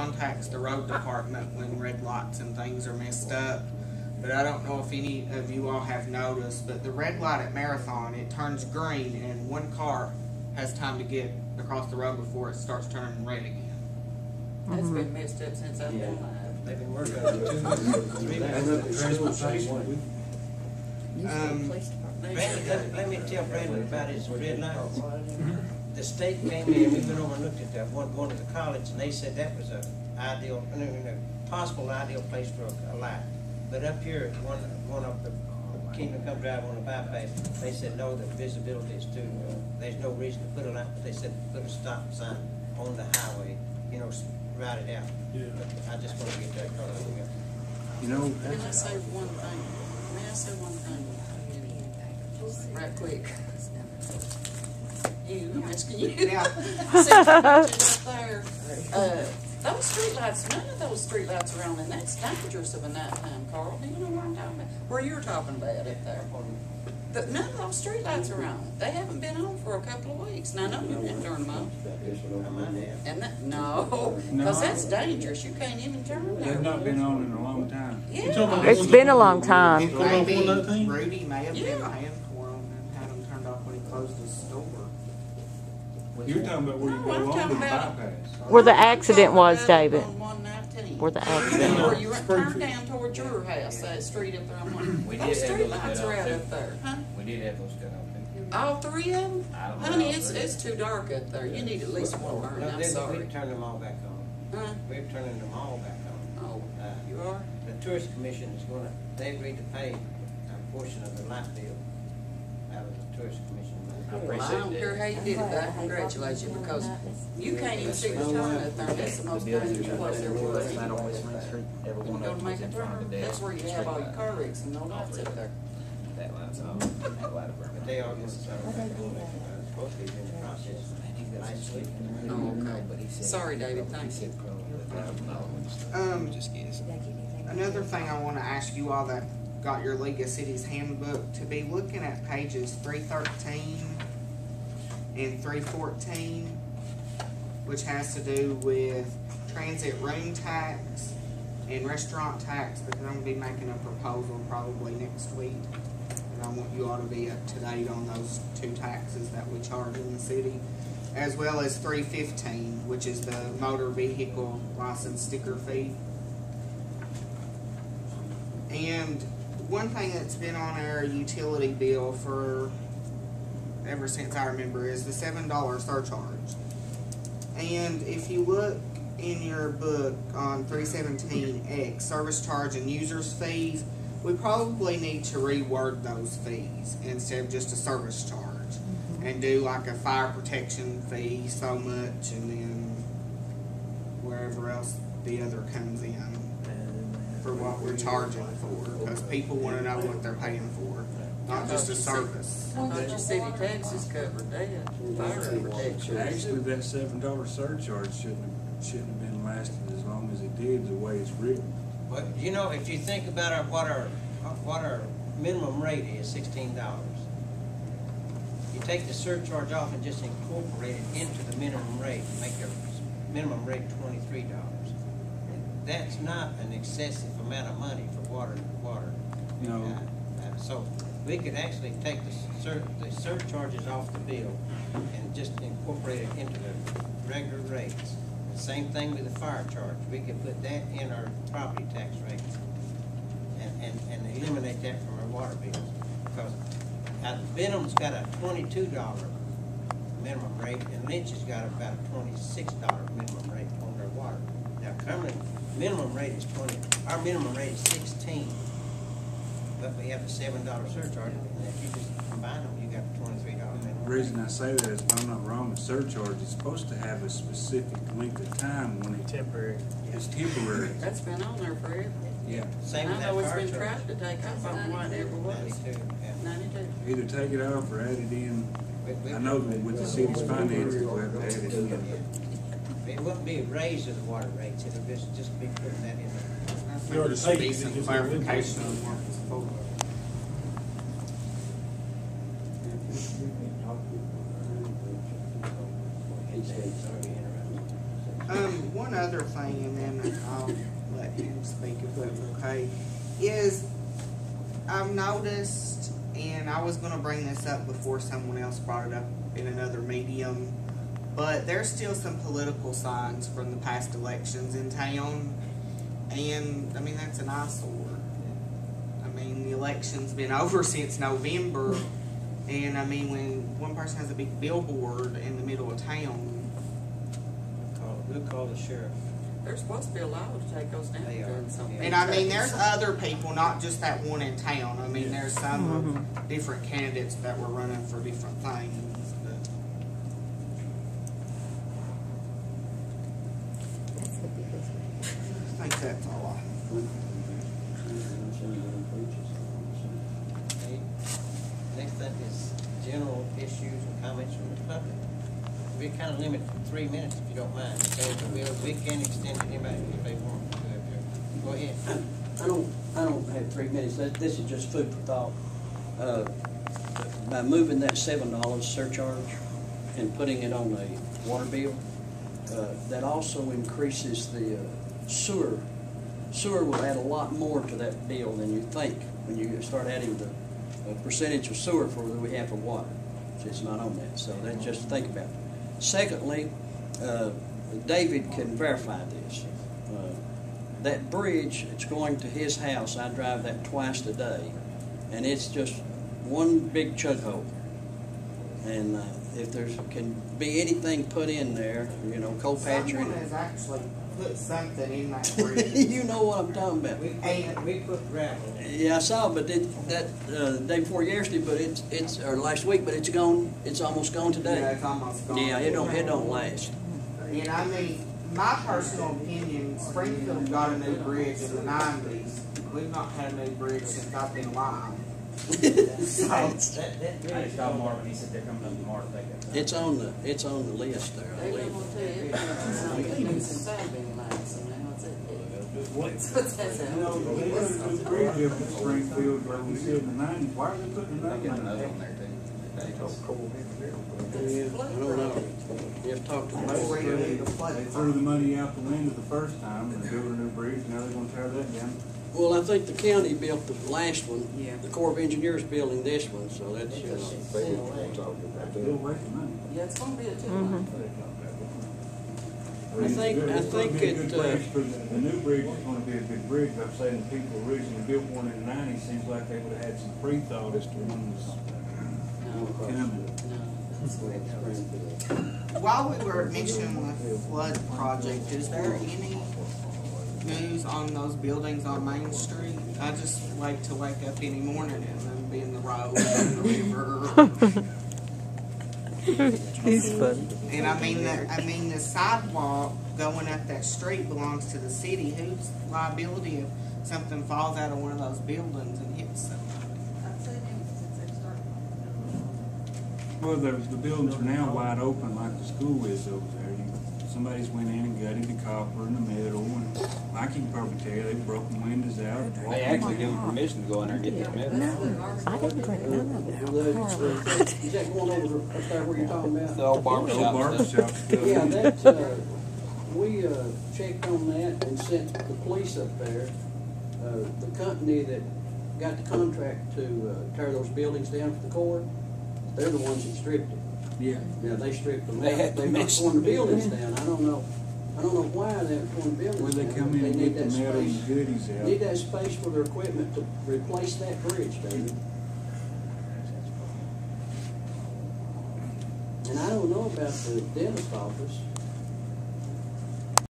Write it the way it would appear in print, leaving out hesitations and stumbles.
contacts the road department when red lights and things are messed up. But I don't know if any of you all have noticed, but the red light at Marathon, it turns green and one car has time to get across the road before it starts turning red again. That's been messed up since I've been alive. They've been working on it 2 months, 3 months. Brandon, let me tell Brandon about his red lights. The state came in, we went over and looked at that one going to the college, and they said that was a possible ideal place for a light. But up here, one up the Kingdom Come Drive on the bypass, they said no, the visibility is too. There's no reason to put a light. But they said put a stop sign on the highway. You know, write it out. Yeah. But I just want to get that caught up. You know. Can I say one thing? May I say one thing? Right quick. I'm asking you. Yeah. Up there. Those streetlights, none of those streetlights around, and that's dangerous of a nighttime, Carl. Do you know what I'm talking about? Where you're talking about up there. None of those streetlights are on. They haven't been on for a couple of weeks. Now, I know you didn't turn them on. And that, no, because that's dangerous. You can't even turn them on. They've not been on in a long time. Yeah. It's been a long time. Maybe Rudy may have been paying for them and had them turned off when he closed his store. You're talking about where you go on the bypass. Where the accident was, David. On 119. Where the accident Where was. you turned down towards your house, that street up there on one. Those street lights are out up there, huh? We did have those cut off. All 3 of them? Honey, it's too dark up there. You need at least one burn. I'm sorry. We've turned them all back on. Huh? We're turning them all back on. Oh, you are? The tourist commission is going to, they agreed to pay a portion of the light bill out of the tourist commission. Well, I don't care how you did it, but I congratulate you, because you can't even see the turn up there. That's the most dangerous place there was. When you go to make a turn, that's where you have all your car wrecks and no lights up there. That light's off. That light burn. But they are going to start supposed to be in the process last week. Oh, okay. Sorry, David. Thank you. Another thing I want to ask you all that got your League of Cities handbook to be looking at pages 313 and 314, which has to do with transit room tax and restaurant tax, because I'm going to be making a proposal probably next week, and I want you all to be up to date on those 2 taxes that we charge in the city, as well as 315, which is the motor vehicle license sticker fee. And one thing that's been on our utility bill for ever since I remember is the $7 surcharge. And if you look in your book on 317X, service charge and users fees, we probably need to reword those fees instead of just a service charge, and do like a fire protection fee so much, and then wherever else the other comes in for what we're charging for, because people want to know what they're paying for, not just a service. I thought your city taxes covered that. Fire protection. Actually, that $7 surcharge shouldn't have been lasted as long as it did, the way it's written. But you know, if you think about what our minimum rate is, $16. You take the surcharge off and just incorporate it into the minimum rate, make your minimum rate $23. That's not an excessive amount of money for water. No. So we could actually take the surcharges off the bill and just incorporate it into the regular rates. The same thing with the fire charge. We could put that in our property tax rates and eliminate that from our water bills. Because Benham's got a $22 minimum rate, and Lynch has got about a $26 minimum rate on their water. Now Cumberland minimum rate is 20. Our minimum rate is 16, but we have a $7 surcharge, and if you just combine them, you got a $23 minimum. The reason I say that is, if I'm not wrong, the surcharge is supposed to have a specific length of time when it's temporary. It's temporary. That's been on there forever. Yeah. Same with I that know it's fire been charge. tried to take off on what it ever was. 92, yeah. 92. Either take it off or add it in. I know that with the city's finances, we'll have to add it in. It wouldn't be a raise of the water rates, it'll just be putting that in there. I think there should be some clarification on what it's for. one other thing, and then I'll let him speak if that's okay, is I've noticed, and I was going to bring this up before someone else brought it up in another medium, but there's still some political signs from the past elections in town, and I mean, that's an eyesore. I mean, the election's been over since November, and I mean, when one person has a big billboard in the middle of town, We'll call the sheriff. They're supposed to be allowed to take those down. They are. Doing something. and I mean, there's other people, not just that one in town. I mean, there's some of different candidates that were running for different things. But I think that's all. Okay. Next up is general issues and comments from the public. We kind of limit to 3 minutes if you don't mind, okay? We can extend it anybody if they want to. Go ahead. I don't have 3 minutes. This is just food for thought. By moving that $7 surcharge and putting it on the water bill, that also increases the sewer. Sewer will add a lot more to that bill than you think when you start adding the percentage of sewer for the half of water. It's not on that, so that's just to think about. Secondly, David can verify this. That bridge, it's going to his house. I drive that twice a day, and it's just one big chug hole. And if there can be anything put in there, you know, coal patcher. Someone has actually put something in that bridge. You know what I'm talking about. We put gravel. Yeah, I saw, but the day before yesterday, but it's or last week, but it's gone. It's almost gone today. Yeah, it's almost gone. Yeah, it don't last. And I mean, my personal opinion, Springfield got a new bridge in the 90s. We've not had a new bridge since I've been alive. So, I just called Marvin, he said they're coming up tomorrow to take that. It's on the list there. I They're believe. going to tell you everything. They do some side being nice, and now it's it. You know, they put a new bridge up in Springfield like we said in the 90s. Why are they putting another one there? I don't know. You have to talk to the They threw the money out the window the first time and built a new bridge. Now they're going to tear that down. Well, I think the county built the last one. Yeah. The Corps of Engineers building this one, so that's Still wasting money. Yeah, it's going to be a two I think The new bridge is going to be a good bridge. I'm saying the people originally built one in the 90s. Seems like they would have had some pre-thought as to when was coming. while we were mentioning the flood project, is there any news on those buildings on Main Street? I just like to wake up any morning and them be in the road and the river. He's funny. And I mean the sidewalk going up that street belongs to the city. Whose liability if something falls out of one of those buildings and hits somebody? Well, the buildings are now wide open like the school is over there. Somebody's went in and gutted the copper in the middle, and like you can probably tell, they've broken windows out. They actually give them permission to go in there and get their metal. No, I didn't drink none of that. Is that going over up there where you're talking about? The old barber Old shop barber stuff. shop stuff. Yeah, that, we checked on that and sent the police up there. The company that got the contract to tear those buildings down for the court, they're the ones that stripped it. Yeah. Yeah, they stripped them They out. had They're not permission. torn the buildings down. I don't know why they're torn the buildings Where they down. come in and need get the that metal and space. goodies Need out. that space for their equipment to replace that bridge, David. And I don't know about the dentist office.